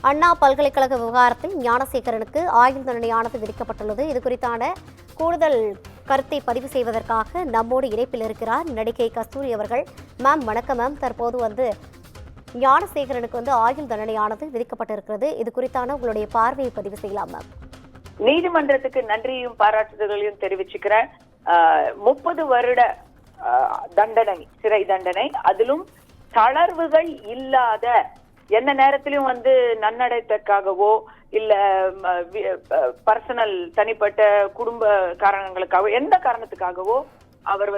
அண்ணா பல்கலைக்கழக விவகாரத்தில் ஞானசேகரனுக்கு ஆயுள் தண்டனையானது விதிக்கப்பட்டுள்ளது. இது குறித்தான கூடுதல் கருத்தை பதிவு செய்வதற்காக நம்மோடு இணைப்பில் இருக்கிறார் நடிகை கஸ்தூரி அவர்கள். மேம் வணக்கம் மேம். தற்போது ஞானசேகரனுக்கு ஆயுள் தண்டனையானது விதிக்கப்பட்டிருக்கிறது. இது குறித்தான உங்களுடைய பார்வையை பதிவு செய்யலாம் மேம். நீதிமன்றத்துக்கு நன்றியும் பாராட்டுதல்களையும் தெரிவிச்சுக்கிறேன். 30 வருட தண்டனை, சிறை தண்டனை, அதிலும் தளர்வுகள் இல்லாத, எந்த நேரத்திலும் நன்னடத்தைக்காகவோ இல்ல பர்சனல் தனிப்பட்ட குடும்ப காரணங்களுக்காகவோ எந்த காரணத்துக்காகவோ அவர்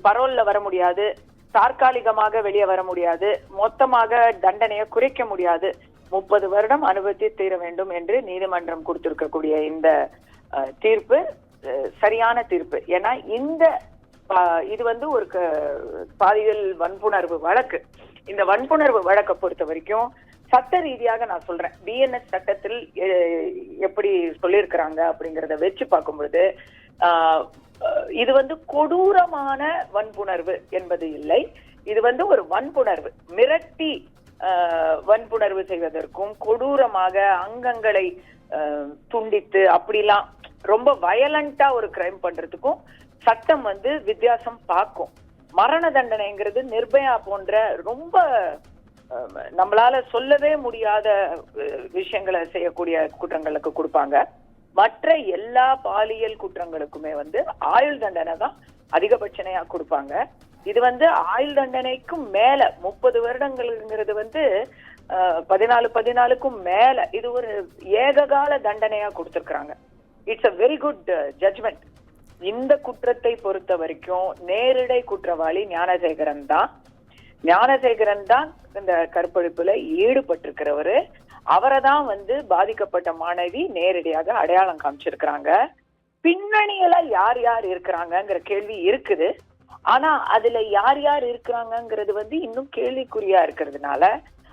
பரோல்ல வர முடியாது, தற்காலிகமாக வெளியே வர முடியாது, மொத்தமாக தண்டனையை குறைக்க முடியாது, 30 வருடம் அனுபவித்து தீர வேண்டும் என்று நீதிமன்றம் கொடுத்திருக்கக்கூடிய இந்த தீர்ப்பு சரியான தீர்ப்பு. ஏன்னா இது ஒரு பாலியல் வன்புணர்வு வழக்கு. இந்த வன்புணர்வு வழக்கை பொறுத்த வரைக்கும் சட்ட ரீதியாக நான் சொல்றேன், பிஎன்எஸ் சட்டத்தில் எப்படி சொல்லியிருக்கிறாங்க அப்படிங்கறத வச்சு பார்க்கும் பொழுது இது கொடூரமான வன்புணர்வு என்பது இல்லை. இது ஒரு வன்புணர்வு, மிரட்டி வன்புணர்வு செய்வதற்கும் கொடூரமாக அங்கங்களை துண்டித்து அப்படிலாம் ரொம்ப வயலண்டா ஒரு கிரைம் பண்றதுக்கும் சட்டம் வித்தியாசம் பார்க்கும். மரண தண்டனைங்கிறது நிர்பயா போன்ற ரொம்ப நம்மளால சொல்லவே முடியாத விஷயங்களை செய்யக்கூடிய குற்றங்களுக்கு கொடுப்பாங்க. மற்ற எல்லா பாலியல் குற்றங்களுக்குமே ஆயுள் தண்டனை தான் அதிகபட்சனையா கொடுப்பாங்க. இது ஆயுள் தண்டனைக்கும் மேல 30 வருடங்கள்ங்கிறது 14க்கும் மேல இது ஒரு ஏககால தண்டனையா கொடுத்திருக்கிறாங்க. It's a very good judgement. இந்த குற்றத்தை பொறுத்த வரைக்கும் நேரிடை குற்றவாளி ஞானசேகரன் தான். ஞானசேகரன் தான் இந்த கற்பழிப்புல ஈடுபட்டிருக்கிறவரு. அவரை தான் பாதிக்கப்பட்ட மாணவி நேரடியாக அடையாளம் காமிச்சிருக்கிறாங்க. பின்னணியில யார் யார் இருக்கிறாங்கிற கேள்வி இருக்குது. ஆனா அதுல யார் யார் இருக்கிறாங்கிறது இன்னும் கேள்விக்குறியா இருக்கிறதுனால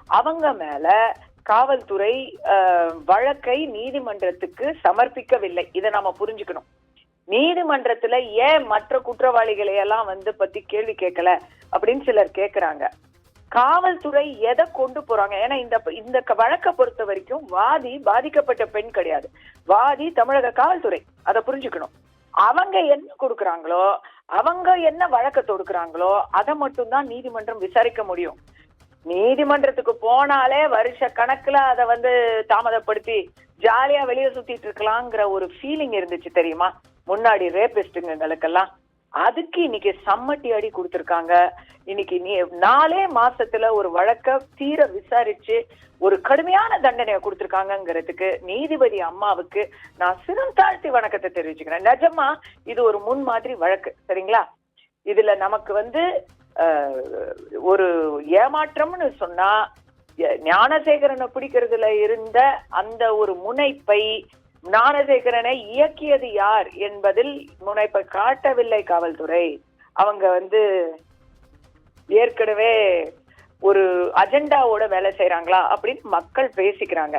அவங்க மேல காவல்துறை வழக்கை நீதிமன்றத்துக்கு சமர்ப்பிக்கவில்லை. இதை நாம புரிஞ்சுக்கணும். நீதிமன்றத்துல ஏன் மற்ற குற்றவாளிகளை எல்லாம் பத்தி கேள்வி கேட்கல அப்படின்னு சிலர் கேக்குறாங்க. காவல்துறை எதை கொண்டு போறாங்க? ஏன்னா இந்த வழக்கை பொறுத்த வரைக்கும் வாதி பாதிக்கப்பட்ட பெண் கிடையாது, வாதி தமிழக காவல்துறை. அதை புரிஞ்சுக்கணும். அவங்க என்ன கொடுக்குறாங்களோ, அவங்க என்ன வழக்க தொடுக்கிறாங்களோ அதை மட்டும்தான் நீதிமன்றம் விசாரிக்க முடியும். நீதிமன்றத்துக்கு போனாலே வருஷ கணக்குல அதை தாமதப்படுத்தி ஜாலியா வெளியே சுத்திட்டு இருக்கலாங்கிற ஒரு ஃபீலிங் இருந்துச்சு தெரியுமா முன்னாடி ரேபிஸ்டுங்களுக்கெல்லாம். அதுக்கு இன்னைக்கு சம்மட்டி அடி கொடுத்திருக்காங்க. இன்னைக்கு 4 மாசத்துல ஒரு வழக்க தீர விசாரிச்சு ஒரு கடுமையான தண்டனையை கொடுத்திருக்காங்கிறதுக்கு நீதிபதி அம்மாவுக்கு நான் சிரம் தாழ்த்தி வணக்கத்தை தெரிவிச்சுக்கிறேன். நிஜமா இது ஒரு முன்மாதிரி வழக்கு, சரிங்களா? இதுல நமக்கு ஒரு ஏமாற்றம்னு சொன்னா, ஞானசேகரனை பிடிக்கிறதுல இருந்த அந்த ஒரு முனைப்பை, ஞானசேகரனை இயக்கியது யார் என்பதில் முனைப்பை காட்டவில்லை காவல்துறை. அவங்க ஏற்கனவே ஒரு அஜெண்டாவோட வேலை செய்யறாங்களா அப்படின்னு மக்கள் பேசிக்கிறாங்க.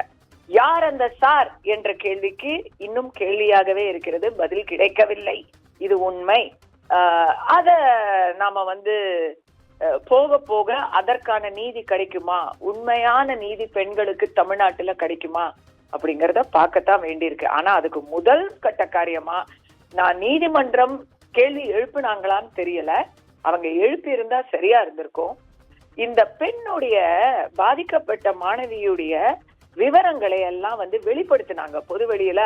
யார் அந்த சார் என்ற கேள்விக்கு இன்னும் கேள்வியாகவே இருக்கிறது, பதில் கிடைக்கவில்லை. இது உண்மை. அத நாம போக போக அதற்கான நீதி கிடைக்குமா, உண்மையான நீதி பெண்களுக்கு தமிழ்நாட்டுல கிடைக்குமா அப்படிங்கறத பார்க்கத்தான் வேண்டியிருக்கு. ஆனா அதுக்கு முதல் கட்ட காரியமா நான் நீதிமன்றம் கேள்வி எழுப்புனாங்களான்னு தெரியல, அவங்க எழுப்பி இருந்தா சரியா இருந்திருக்கும். இந்த பெண்ணுடைய, பாதிக்கப்பட்ட மாணவியுடைய விவரங்களை எல்லாம் வெளிப்படுத்தினாங்க, பொது வெளியில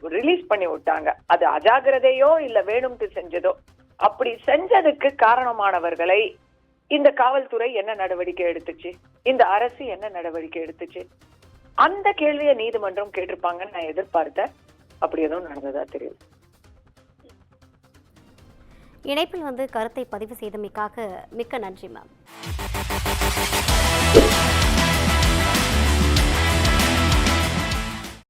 ரிலீஸ் பண்ணி விட்டாங்க. அது அஜாகிரதையோ இல்ல வேணும்ட்டு செஞ்சதோ, அப்படி செஞ்சதுக்கு காரணமானவர்களை இந்த காவல்துறை என்ன நடவடிக்கை எடுத்துச்சு, இந்த அரசு என்ன நடவடிக்கை எடுத்துச்சு, அந்த கேள்வியை நீதிமன்றம் கேட்டிருப்பாங்கன்னு நான் எதிர்பார்த்தேன். அப்படி எதுவும் நடந்ததா தெரியல. இணைப்பில் கருத்தை பதிவு செய்தமைக்காக மிக்க நன்றி மேம்.